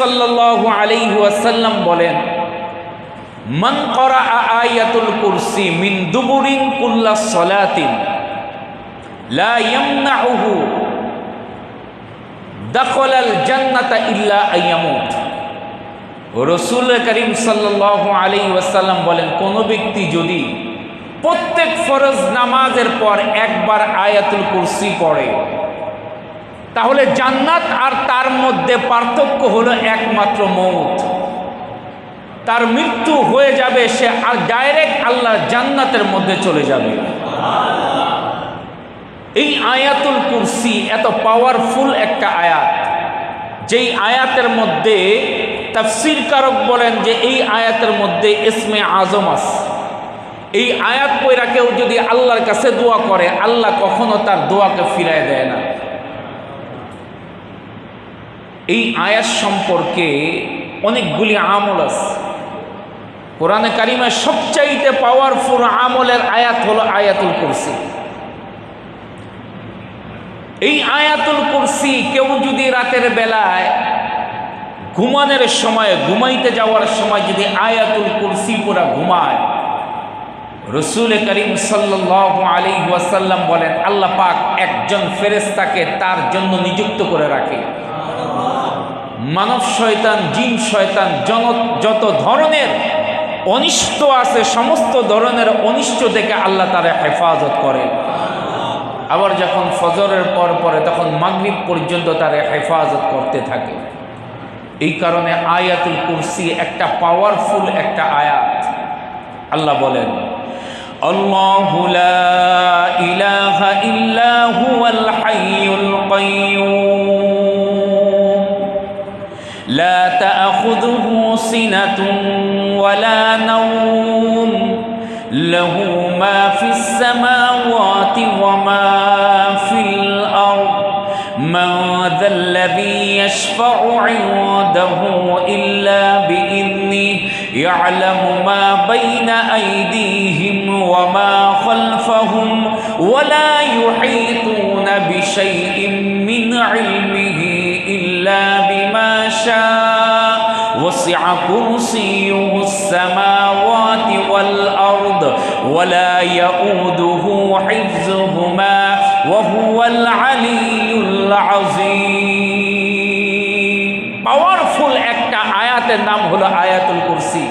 সাল্লাল্লাহু আলাইহি ওয়াসাল্লাম বলেন, মান ক্বারা আয়াতুল কুরসি মিন দুবুরিন কুল্লা সালাতিন লা ইয়ামনাউহু দাখালাল জান্নাতা ইল্লা আইয়ামুত। রাসূল করিম সাল্লাল্লাহু আলাইহি ওয়াসাল্লাম বলেন, কোন ব্যক্তি যদি প্রত্যেক ফরজ নামাজের পর একবার আয়াতুল কুরসি পড়ে, তাহলে জান্নাত আর তার মধ্যে পার্থক্য হলো একমাত্র মৌত। তার মৃত্যু হয়ে যাবে, সে আর ডাইরেক্ট আল্লাহর জান্নাতের মধ্যে চলে যাবে। এই আয়াতুল কুরসি এত পাওয়ারফুল একটা আয়াত, যেই আয়াতের মধ্যে তাফসীরকারক বলেন যে এই আয়াতের মধ্যে ইসমে আজম আছে। এই আয়াত পড়া কেউ যদি আল্লাহর কাছে দোয়া করে, আল্লাহ কখনো তার দোয়াকে ফিরায় দেয় না। এই আয়াত সম্পর্কে অনেকগুলি আমল আছে। কোরআনে কারিমের সবচাইতে পাওয়ারফুল আমলের আয়াত হলো আয়াতুল কুরসি। এই আয়াতুল কুরসি কেউ যদি রাতের বেলায় ঘুমানোর সময়, ঘুমাইতে যাওয়ার সময় যদি আয়াতুল কুরসি পড়া ঘুমায়, রাসূল করিম সাল্লাল্লাহু আলাইহি ওয়াসাল্লাম বলেন, আল্লাহ পাক একজন ফেরেশতাকে তার জন্য নিযুক্ত করে রাখে। মানব শয়তান, জিন শয়তান, যত ধরনের অনিষ্ট আছে, সমস্ত ধরনের অনিষ্ট থেকে আল্লাহ তারা হেফাজত করে। আবার যখন ফজরের পর পরে তখন মাগরিব পর্যন্ত তারা হেফাজত করতে থাকে। এই কারণে আয়াতুল কুরসি একটা পাওয়ারফুল একটা আয়াত। আল্লাহ বলেন, আল্লাহু লা ইলাহা ইল্লা হুয়াল হাইয়ুল কাইয়্যুম লা তা'খুযুহু সিনাতুন ওয়ালা নাওম লাহু মা ফিস সামাওয়াতি ওয়া মা ফিল আরদ মান যাল্লাযী ইয়াশফা'ু 'ইনদাহু ইল্লা বিইذনিহি يعلم ما بين أيديهم وما خلفهم ولا يحيطون بشيء من علمه إلا بما شاء وسع كرسيه السماوات والأرض ولا يؤوده حفظهما وهو العلي العظيم। পাওয়ারফুল একটা আয়াতের নাম হলো আয়াতুল কুরসি।